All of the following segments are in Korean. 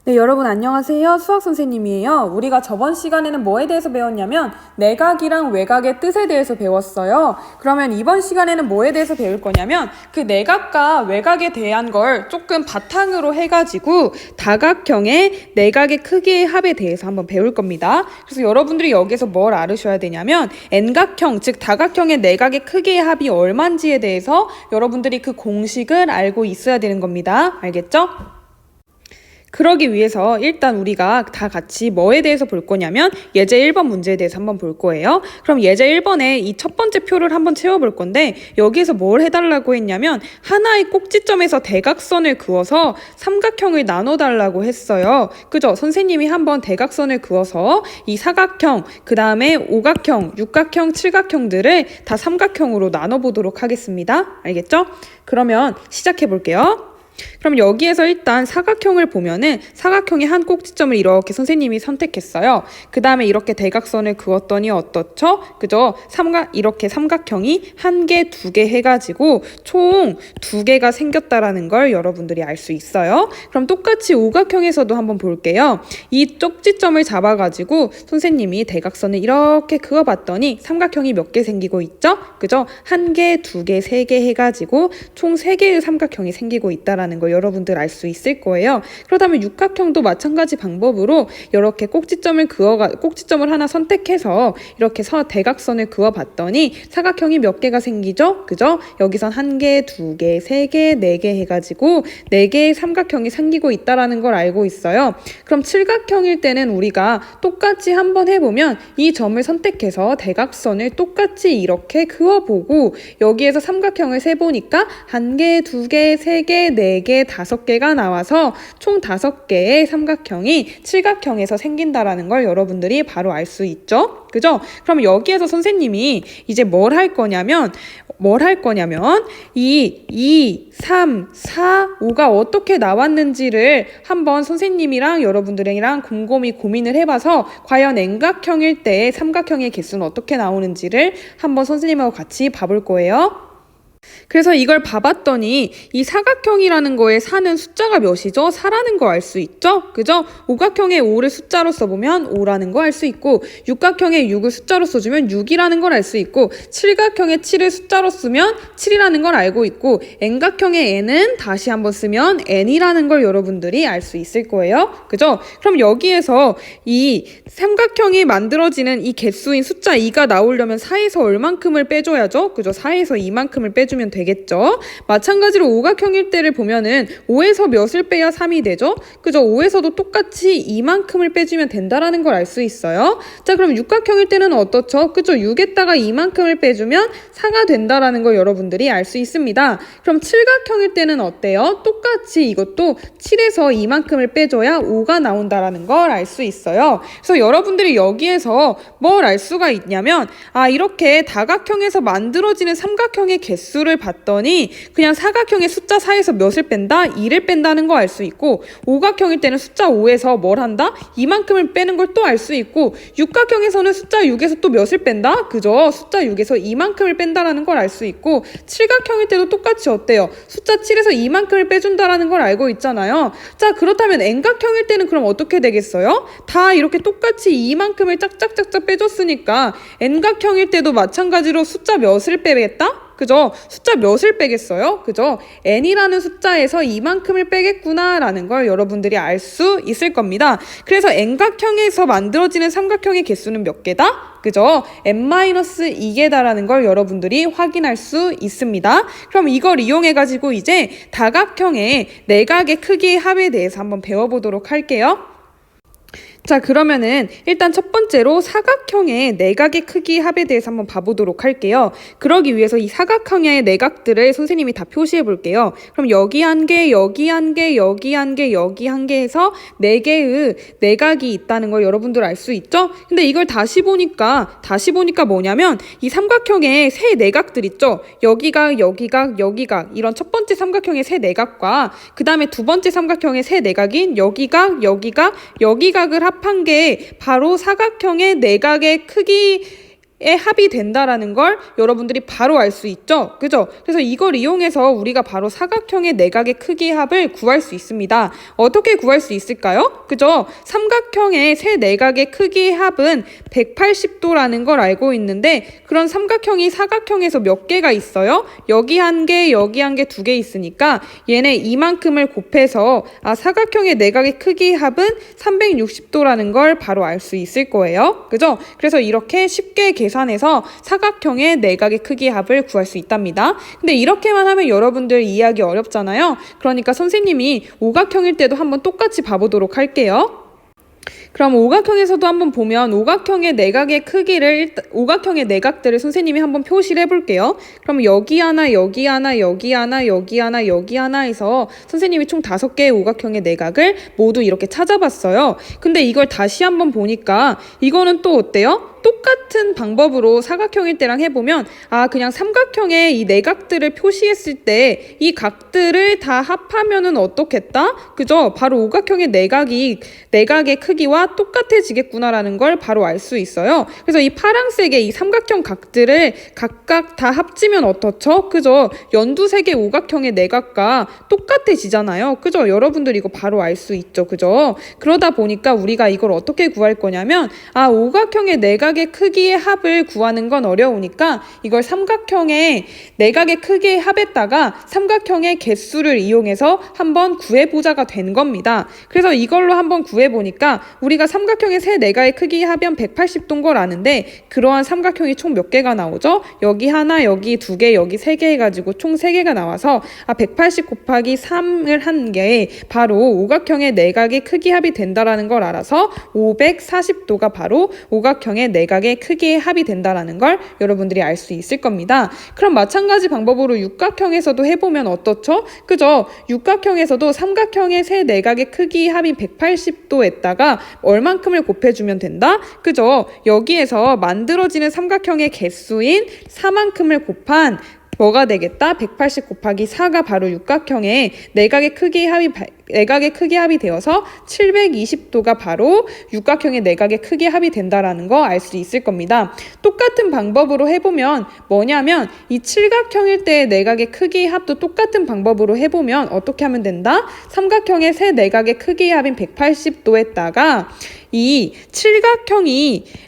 네, 여러분 안녕하세요. 수학 선생님이에요. 우리가 저번 시간에는 뭐에 대해서 배웠냐면 내각이랑 외각의 뜻에 대해서 배웠어요. 그러면 이번 시간에는 뭐에 대해서 배울 거냐면 그 내각과 외각에 대한 걸 조금 바탕으로 해가지고 다각형의 내각의 크기의 합에 대해서 한번 배울 겁니다. 그래서 여러분들이 여기서 뭘 알으셔야 되냐면 N각형, 즉 다각형의 내각의 크기의 합이 얼마인지에 대해서 여러분들이 그 공식을 알고 있어야 되는 겁니다. 알겠죠? 그러기 위해서 일단 우리가 다 같이 뭐에 대해서 볼 거냐면 예제 1번 문제에 대해서 한번 볼 거예요. 그럼 예제 1번에 이 첫 번째 표를 한번 채워볼 건데 여기에서 뭘 해달라고 했냐면 하나의 꼭지점에서 대각선을 그어서 삼각형을 나눠달라고 했어요. 그죠? 선생님이 한번 대각선을 그어서 이 사각형, 그 다음에 오각형, 육각형, 칠각형들을 다 삼각형으로 나눠보도록 하겠습니다. 알겠죠? 그러면 시작해 볼게요. 그럼 여기에서 일단 사각형을 보면은 사각형의 한 꼭지점을 이렇게 선생님이 선택했어요. 그 다음에 이렇게 대각선을 그었더니 어떻죠? 그죠? 이렇게 삼각형이 한 개, 두 개 해가지고 총 두 개가 생겼다라는 걸 여러분들이 알 수 있어요. 그럼 똑같이 오각형에서도 한번 볼게요. 이 꼭지점을 잡아가지고 선생님이 대각선을 이렇게 그어봤더니 삼각형이 몇 개 생기고 있죠? 그죠? 한 개, 두 개, 세 개 해가지고 총 세 개의 삼각형이 생기고 있다라는 거 여러분들 알 수 있을 거예요. 그렇다면 육각형도 마찬가지 방법으로 이렇게 꼭지점을 하나 선택해서 이렇게 대각선을 그어봤더니 사각형이 몇 개가 생기죠? 그죠? 여기선 한 개, 두 개, 세 개, 네 개 해가지고 네 개의 삼각형이 생기고 있다라는 걸 알고 있어요. 그럼 칠각형일 때는 우리가 똑같이 한번 해보면 이 점을 선택해서 대각선을 똑같이 이렇게 그어보고 여기에서 삼각형을 세보니까 한 개, 두 개, 세 개, 네 개, 다섯 개가 나와서 총 5개의 삼각형이 칠각형에서 생긴다라는 걸 여러분들이 바로 알 수 있죠? 그죠? 그럼 여기에서 선생님이 이제 뭘 할 거냐면 2, 3, 4, 5가 어떻게 나왔는지를 한번 선생님이랑 여러분들이랑 곰곰이 고민을 해봐서 과연 N각형일 때 삼각형의 개수는 어떻게 나오는지를 한번 선생님하고 같이 봐볼 거예요. 그래서 이걸 봐봤더니 이 사각형이라는 거에 4는 숫자가 몇이죠? 4라는 거 알 수 있죠? 그죠? 오각형의 5를 숫자로 써보면 5라는 거 알 수 있고 육각형의 6을 숫자로 써주면 6이라는 걸 알 수 있고 칠각형의 7을 숫자로 쓰면 7이라는 걸 알고 있고 N각형의 N은 다시 한번 쓰면 N이라는 걸 여러분들이 알 수 있을 거예요. 그죠? 그럼 여기에서 이 삼각형이 만들어지는 이 개수인 숫자 2가 나오려면 4에서 얼만큼을 빼줘야죠? 그죠? 4에서 2만큼을 빼주면 되겠죠. 마찬가지로 오각형일 때를 보면은 5에서 몇을 빼야 3이 되죠? 그죠? 5에서도 똑같이 이만큼을 빼주면 된다라는 걸 알 수 있어요. 자, 그럼 육각형일 때는 어떻죠? 그죠? 6에다가 이만큼을 빼주면 4가 된다라는 걸 여러분들이 알 수 있습니다. 그럼 칠각형일 때는 어때요? 똑같이 이것도 7에서 이만큼을 빼줘야 5가 나온다라는 걸 알 수 있어요. 그래서 여러분들이 여기에서 뭘 알 수가 있냐면 이렇게 다각형에서 만들어지는 삼각형의 개수를 봤더니 그냥 사각형의 숫자 4에서 몇을 뺀다? 2를 뺀다는 거 알 수 있고 오각형일 때는 숫자 5에서 뭘 한다? 이만큼을 빼는 걸 또 알 수 있고 육각형에서는 숫자 6에서 또 몇을 뺀다? 그죠? 숫자 6에서 이만큼을 뺀다라는 걸 알 수 있고 칠각형일 때도 똑같이 어때요? 숫자 7에서 이만큼을 빼준다라는 걸 알고 있잖아요. 자, 그렇다면 N각형일 때는 그럼 어떻게 되겠어요? 다 이렇게 똑같이 이만큼을 짝짝짝짝 빼줬으니까 N각형일 때도 마찬가지로 숫자 몇을 빼겠다? 그죠? 숫자 몇을 빼겠어요? 그죠? N이라는 숫자에서 이만큼을 빼겠구나라는 걸 여러분들이 알 수 있을 겁니다. 그래서 N각형에서 만들어지는 삼각형의 개수는 몇 개다? 그죠? n-2개다라는 걸 여러분들이 확인할 수 있습니다. 그럼 이걸 이용해가지고 이제 다각형의 내각의 크기의 합에 대해서 한번 배워보도록 할게요. 자, 그러면은 일단 첫 번째로 사각형의 내각의 크기 합에 대해서 한번 봐보도록 할게요. 그러기 위해서 이 사각형의 내각들을 선생님이 다 표시해 볼게요. 그럼 여기 한 개, 여기 한 개, 여기 한 개, 여기 한 개 해서 4개의 내각이 있다는 걸 여러분들 알 수 있죠? 근데 이걸 다시 보니까 뭐냐면 이 삼각형의 세 내각들 있죠? 여기각, 여기각, 여기각 이런 첫 번째 삼각형의 세 내각과 그 다음에 두 번째 삼각형의 세 내각인 여기각, 여기각, 여기각을 합한 게 바로 사각형의 내각의 크기 합이 된다라는 걸 여러분들이 바로 알 수 있죠. 그죠? 그래서 이걸 이용해서 우리가 바로 사각형의 내각의 크기의 합을 구할 수 있습니다. 어떻게 구할 수 있을까요? 그죠? 삼각형의 세 내각의 크기의 합은 180도라는 걸 알고 있는데, 그런 삼각형이 사각형에서 몇 개가 있어요? 여기 한 개, 여기 한 개, 두 개 있으니까 얘네 이만큼을 곱해서 사각형의 내각의 크기의 합은 360도라는 걸 바로 알 수 있을 거예요. 그죠? 그래서 이렇게 쉽게 계산해서 사각형의 내각의 크기의 합을 구할 수 있답니다. 근데 이렇게만 하면 여러분들 이해하기 어렵잖아요. 그러니까 선생님이 오각형일 때도 한번 똑같이 봐보도록 할게요. 그럼 오각형에서도 한번 보면 오각형의 내각의 크기를, 오각형의 내각들을 선생님이 한번 표시를 해볼게요. 그럼 여기 하나, 여기 하나, 여기 하나, 여기 하나, 여기 하나 해서 선생님이 총 5개의 오각형의 내각을 모두 이렇게 찾아봤어요. 근데 이걸 다시 한번 보니까 이거는 또 어때요? 똑같은 방법으로 사각형일 때랑 해보면 그냥 삼각형의 이 내각들을 표시했을 때 이 각들을 다 합하면은 어떻겠다? 그죠? 바로 오각형의 내각의 크기와 똑같아지겠구나라는 걸 바로 알 수 있어요. 그래서 이 파란색의 이 삼각형 각들을 각각 다 합치면 어떻죠? 그죠? 연두색의 오각형의 내각과 똑같아지잖아요. 그죠? 여러분들 이거 바로 알 수 있죠. 그죠? 그러다 보니까 우리가 이걸 어떻게 구할 거냐면 오각형의 내각의 크기의 합을 구하는 건 어려우니까 이걸 삼각형의 내각의 크기의 합에다가 삼각형의 개수를 이용해서 한번 구해보자가 된 겁니다. 그래서 이걸로 한번 구해보니까 우리가 삼각형의 세 내각의 크기의 합이면 180도인 걸 아는데, 그러한 삼각형이 총 몇 개가 나오죠? 여기 하나, 여기 2개, 여기 3개 해가지고 총 3개가 나와서 180 곱하기 3을 한 게 바로 오각형의 내각의 크기 합이 된다라는 걸 알아서 540도가 바로 오각형의 내각의 크기의 합이 된다라는 걸 여러분들이 알 수 있을 겁니다. 그럼 마찬가지 방법으로 육각형에서도 해보면 어떻죠? 그죠? 육각형에서도 삼각형의 세 내각의 크기의 합인 180도에다가 얼만큼을 곱해주면 된다? 그죠? 여기에서 만들어지는 삼각형의 개수인 4만큼을 곱한 뭐가 되겠다? 180 곱하기 4가 바로 육각형의 내각의 크기의 합이 되어서 720도가 바로 육각형의 내각의 크기의 합이 된다라는 거 알 수 있을 겁니다. 똑같은 방법으로 해보면 뭐냐면 이 칠각형일 때의 내각의 크기의 합도 똑같은 방법으로 해보면 어떻게 하면 된다? 삼각형의 세 내각의 크기의 합인 180도에다가 이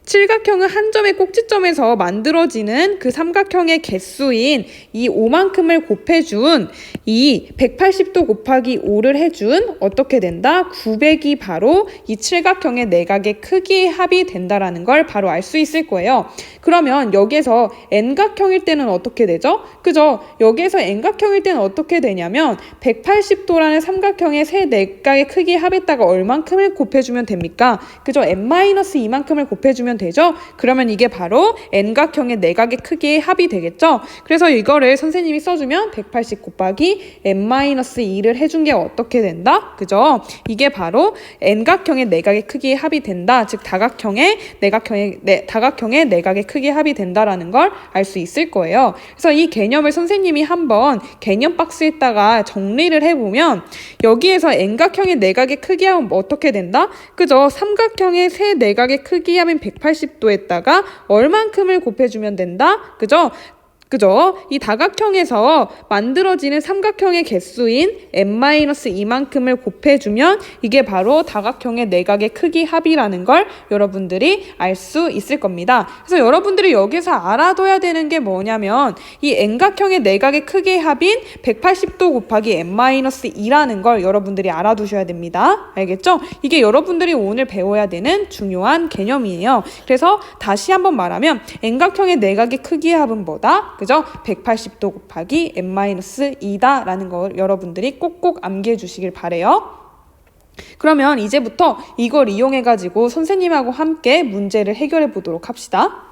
칠각형은 한 점의 꼭지점에서 만들어지는 그 삼각형의 개수인 이 5만큼을 곱해준 이 180도 곱하기 5를 해준 어떻게 된다? 900이 바로 이 칠각형의 내각의 크기의 합이 된다라는 걸 바로 알 수 있을 거예요. 그러면 여기에서 N각형일 때는 어떻게 되죠? 그죠? 여기에서 N각형일 때는 어떻게 되냐면 180도라는 삼각형의 세 내각의 크기의 합에다가 얼만큼을 곱해주면 됩니까? 그죠? n-2만큼을 곱해주면 되죠? 그러면 이게 바로 N각형의 내각의 크기의 합이 되겠죠? 그래서 이거를 선생님이 써주면 180 곱하기 n-2를 해준 게 어떻게 된다? 그죠? 이게 바로 N각형의 내각의 크기의 합이 된다. 즉 다각형의 내각의 크기의 합이 된다라는 걸 알 수 있을 거예요. 그래서 이 개념을 선생님이 한번 개념 박스에다가 정리를 해보면 여기에서 N각형의 내각의 크기 합은 어떻게 된다? 그죠? 삼각형의 세 내각의 크기 합인 180도에다가 얼만큼을 곱해주면 된다? 그죠? 이 다각형에서 만들어지는 삼각형의 개수인 n-2만큼을 곱해주면 이게 바로 다각형의 내각의 크기 합이라는 걸 여러분들이 알 수 있을 겁니다. 그래서 여러분들이 여기서 알아둬야 되는 게 뭐냐면 이 N각형의 내각의 크기의 합인 180도 곱하기 n-2라는 걸 여러분들이 알아두셔야 됩니다. 알겠죠? 이게 여러분들이 오늘 배워야 되는 중요한 개념이에요. 그래서 다시 한번 말하면 N각형의 내각의 크기의 합은 뭐다? 그죠? 180도 곱하기 n-2다라는 걸 여러분들이 꼭꼭 암기해 주시길 바래요. 그러면 이제부터 이걸 이용해 가지고 선생님하고 함께 문제를 해결해 보도록 합시다.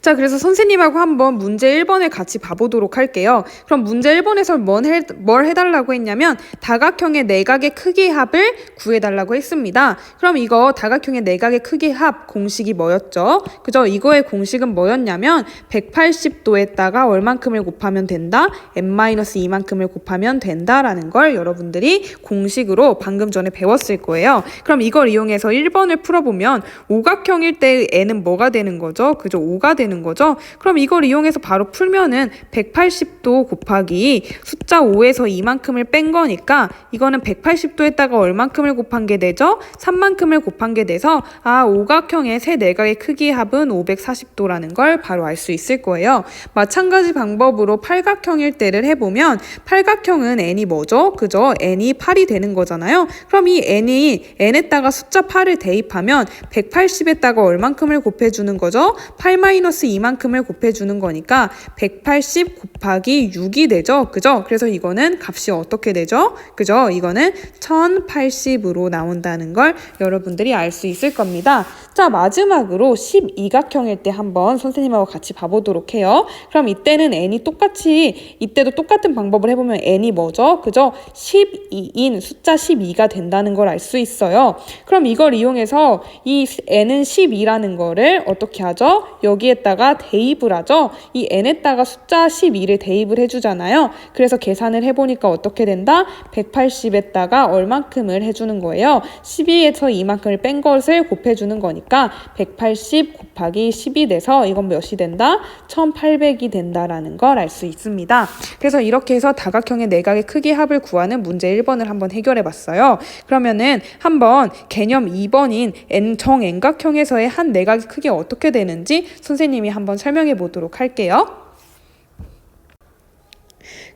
자, 그래서 선생님하고 한번 문제 1번을 같이 봐보도록 할게요. 그럼 문제 1번에서 뭘 해달라고 했냐면 다각형의 내각의 크기 합을 구해달라고 했습니다. 그럼 이거 다각형의 내각의 크기 합 공식이 뭐였죠? 그죠? 이거의 공식은 뭐였냐면 180도에다가 얼만큼을 곱하면 된다? n-2만큼을 곱하면 된다라는 걸 여러분들이 공식으로 방금 전에 배웠을 거예요. 그럼 이걸 이용해서 1번을 풀어보면 오각형일 때의 n은 뭐가 되는 거죠? 그죠? 5가 되는 거죠? 그럼 이걸 이용해서 바로 풀면은 180도 곱하기 숫자 5에서 2만큼을 뺀 거니까 이거는 180도에다가 얼만큼을 곱한 게 되죠? 3만큼을 곱한 게 돼서 오각형의 세 내각의 크기 합은 540도라는 걸 바로 알 수 있을 거예요. 마찬가지 방법으로 팔각형일 때를 해보면 팔각형은 n이 뭐죠? 그죠? n이 8이 되는 거잖아요. 그럼 이 n에다가 숫자 8을 대입하면 180에다가 얼만큼을 곱해주는 거죠? 8-2만큼을 곱해주는 거니까 180 곱하기 6이 되죠. 그죠? 그래서 이거는 값이 어떻게 되죠? 그죠? 이거는 1080으로 나온다는 걸 여러분들이 알 수 있을 겁니다. 자, 마지막으로 12각형일 때 한번 선생님하고 같이 봐보도록 해요. 그럼 이때는 이때도 똑같은 방법을 해보면 n이 뭐죠? 그죠? 12인 숫자 12가 된다는 걸 알 수 있어요. 그럼 이걸 이용해서 이 n은 12라는 거를 어떻게 하죠? 여기에다가 대입을 하죠. 이 n에다가 숫자 12를 대입을 해주잖아요. 그래서 계산을 해보니까 어떻게 된다? 180에다가 얼만큼을 해주는 거예요. 12에서 2만큼을 뺀 것을 곱해주는 거니까 180 곱하기 10이 돼서 이건 몇이 된다? 1800이 된다라는 걸 알 수 있습니다. 그래서 이렇게 해서 다각형의 내각의 크기 합을 구하는 문제 1번을 한번 해결해 봤어요. 그러면은 한번 개념 2번인 정N각형에서의 한 내각의 크기가 어떻게 되는지 선생님이 한번 설명해 보도록 할게요.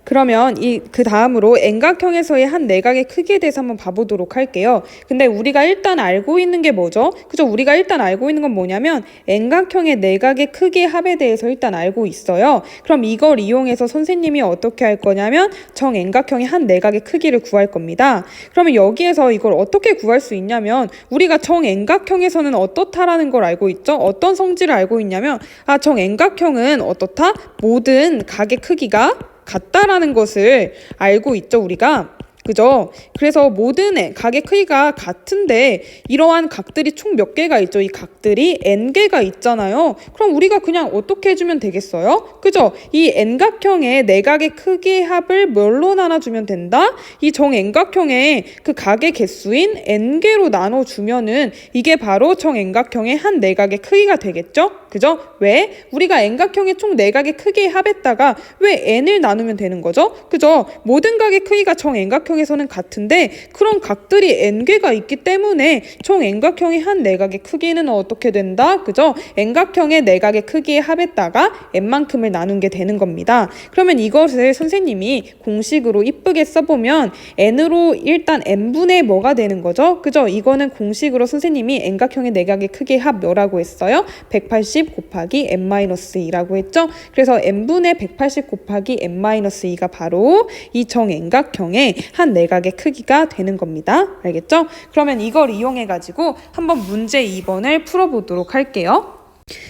그러면 그 다음으로 N각형에서의 한 내각의 크기에 대해서 한번 봐보도록 할게요. 근데 우리가 일단 알고 있는 게 뭐죠? 그죠? 우리가 일단 알고 있는 건 뭐냐면 N각형의 내각의 크기의 합에 대해서 일단 알고 있어요. 그럼 이걸 이용해서 선생님이 어떻게 할 거냐면 정 N각형의 한 내각의 크기를 구할 겁니다. 그러면 여기에서 이걸 어떻게 구할 수 있냐면 우리가 정 N각형에서는 어떻다라는 걸 알고 있죠? 어떤 성질을 알고 있냐면 정 N각형은 어떻다? 모든 각의 크기가 같다라는 것을 알고 있죠, 우리가. 그죠? 그래서 모든 각의 크기가 같은데 이러한 각들이 총 몇 개가 있죠? 이 각들이 n개가 있잖아요. 그럼 우리가 그냥 어떻게 해주면 되겠어요? 그죠? 이 n각형의 내각의 크기의 합을 뭘로 나눠주면 된다? 이 정 n각형의 그 각의 개수인 n개로 나눠주면은 이게 바로 정 n각형의 한 내각의 크기가 되겠죠? 그죠? 왜? 우리가 n각형의 총 내각의 크기의 합에다가 왜 n을 나누면 되는 거죠? 그죠? 모든 각의 크기가 정 n각형에서는 같은데 그런 각들이 n개가 있기 때문에 총 n각형의 한 내각의 크기는 어떻게 된다? 그죠? n각형의 내각의 크기의 합에다가 n만큼을 나눈 게 되는 겁니다. 그러면 이것을 선생님이 공식으로 이쁘게 써보면 n으로 일단 n분의 뭐가 되는 거죠? 그죠? 이거는 공식으로 선생님이 n각형의 내각의 크기의 합 뭐라고 했어요? 180 곱하기 n-2라고 했죠? 그래서 n분의 180 곱하기 n-2가 바로 이 정 n각형의 한 내각의 크기가 되는 겁니다. 알겠죠? 그러면 이걸 이용해가지고 한번 문제 2번을 풀어보도록 할게요.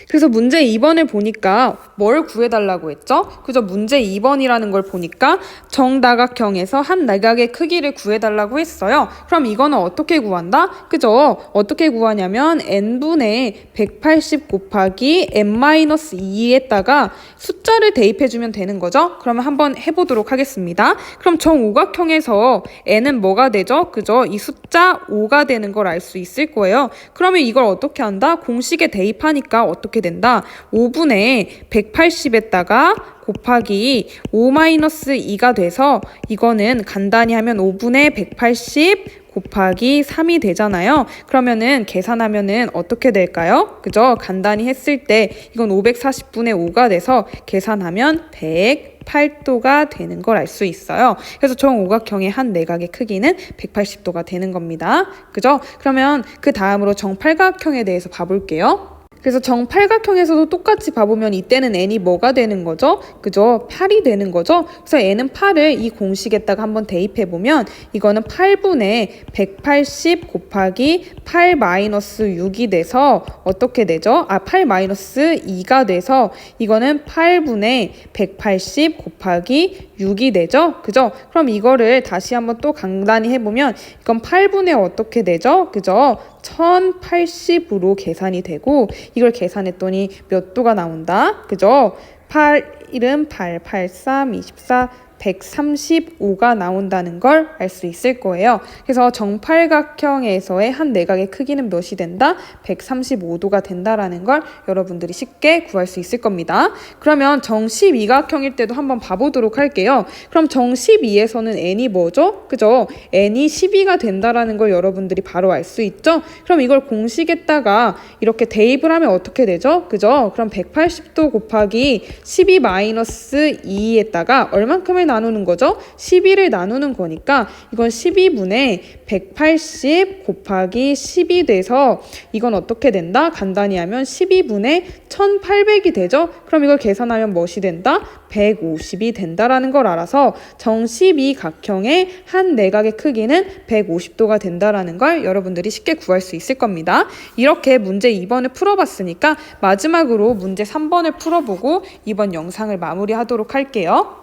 그래서 문제 2번을 보니까 뭘 구해달라고 했죠? 그죠? 문제 2번이라는 걸 보니까 정다각형에서 한 내각의 크기를 구해달라고 했어요. 그럼 이거는 어떻게 구한다? 그죠? 어떻게 구하냐면 n분의 180 곱하기 n-2에다가 숫자를 대입해주면 되는 거죠? 그러면 한번 해보도록 하겠습니다. 그럼 정오각형에서 n은 뭐가 되죠? 그죠? 이 숫자 5가 되는 걸 알 수 있을 거예요. 그러면 이걸 어떻게 한다? 공식에 대입하니까 어떻게 된다? 5분의 180에다가 곱하기 5-2가 돼서 이거는 간단히 하면 5분의 180 곱하기 3이 되잖아요. 그러면은 계산하면은 어떻게 될까요? 그죠? 간단히 했을 때 이건 540분의 5가 돼서 계산하면 108도가 되는 걸 알 수 있어요. 그래서 정오각형의 한 내각의 크기는 180도가 되는 겁니다. 그죠? 그러면 그 다음으로 정팔각형에 대해서 봐볼게요. 그래서 정팔각형에서도 똑같이 봐보면 이때는 n이 뭐가 되는 거죠? 그죠? 8이 되는 거죠? 그래서 n은 8을 이 공식에다가 한번 대입해보면 이거는 8분의 180 곱하기 8 마이너스 6이 돼서 어떻게 되죠? 8 마이너스 2가 돼서 이거는 8분의 180 곱하기 6이 되죠? 그죠? 그럼 이거를 다시 한번 또 간단히 해보면 이건 8분의 어떻게 되죠? 그죠? 1080으로 계산이 되고 이걸 계산했더니 몇 도가 나온다? 그죠? 8, 8, 8, 3, 24, 135가 나온다는 걸 알 수 있을 거예요. 그래서 정팔각형에서의 한 내각의 크기는 몇이 된다? 135도가 된다라는 걸 여러분들이 쉽게 구할 수 있을 겁니다. 그러면 정12각형일 때도 한번 봐보도록 할게요. 그럼 정12에서는 n이 뭐죠? 그죠? n이 12가 된다라는 걸 여러분들이 바로 알 수 있죠? 그럼 이걸 공식에다가 이렇게 대입을 하면 어떻게 되죠? 그죠? 그럼 180도 곱하기 12 마이너스 2에다가 얼만큼을 나누는 거죠? 12를 나누는 거니까 이건 12분의 180 곱하기 10이 돼서 이건 어떻게 된다? 간단히 하면 12분의 1800이 되죠? 그럼 이걸 계산하면 무엇이 된다? 150이 된다라는 걸 알아서 정12각형의 한 내각의 크기는 150도가 된다라는 걸 여러분들이 쉽게 구할 수 있을 겁니다. 이렇게 문제 2번을 풀어봤으니까 마지막으로 문제 3번을 풀어보고 이번 영상을 마무리하도록 할게요.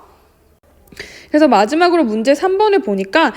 그래서 마지막으로 문제 3번을 보니까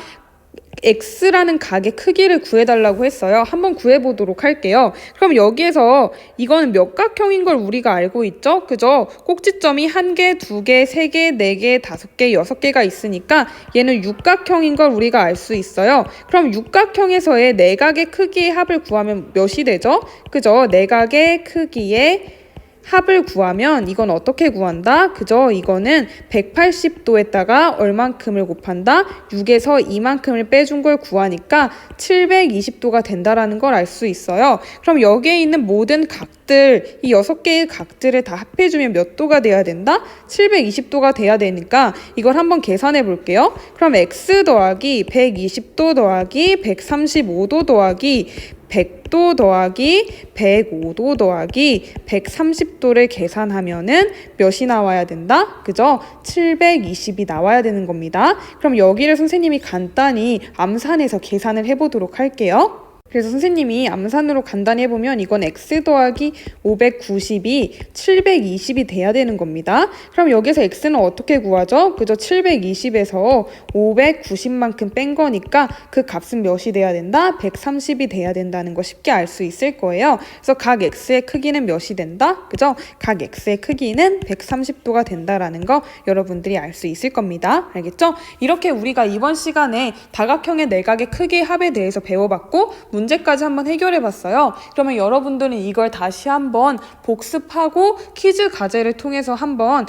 x라는 각의 크기를 구해달라고 했어요. 한번 구해보도록 할게요. 그럼 여기에서 이거는 몇 각형인 걸 우리가 알고 있죠? 그죠? 꼭지점이 1개, 2개, 3개, 4개, 5개, 6개가 있으니까 얘는 육각형인 걸 우리가 알 수 있어요. 그럼 육각형에서의 내각의 크기의 합을 구하면 몇이 되죠? 그죠? 내각의 크기의 합을 구하면 이건 어떻게 구한다? 그죠? 이거는 180도에다가 얼만큼을 곱한다? 6에서 이만큼을 빼준 걸 구하니까 720도가 된다라는 걸 알 수 있어요. 그럼 여기에 있는 모든 각들, 이 6개의 각들을 다 합해주면 몇 도가 돼야 된다? 720도가 돼야 되니까 이걸 한번 계산해 볼게요. 그럼 x 더하기 120도 더하기 135도 더하기 100도 더하기 105도 더하기 130도를 계산하면은 몇이 나와야 된다? 그죠? 720이 나와야 되는 겁니다. 그럼 여기를 선생님이 간단히 암산해서 계산을 해보도록 할게요. 그래서 선생님이 암산으로 간단히 해보면 이건 x 더하기 590이 720이 돼야 되는 겁니다. 그럼 여기서 x는 어떻게 구하죠? 그죠? 720에서 590만큼 뺀 거니까 그 값은 몇이 돼야 된다? 130이 돼야 된다는 거 쉽게 알 수 있을 거예요. 그래서 각 x의 크기는 몇이 된다? 그죠? 각 x의 크기는 130도가 된다라는 거 여러분들이 알 수 있을 겁니다. 알겠죠? 이렇게 우리가 이번 시간에 다각형의 내각의 크기의 합에 대해서 배워봤고 문제까지 한번 해결해봤어요. 그러면 여러분들은 이걸 다시 한번 복습하고 퀴즈 과제를 통해서 한번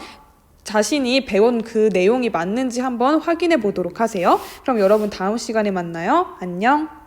자신이 배운 그 내용이 맞는지 한번 확인해 보도록 하세요. 그럼 여러분 다음 시간에 만나요. 안녕.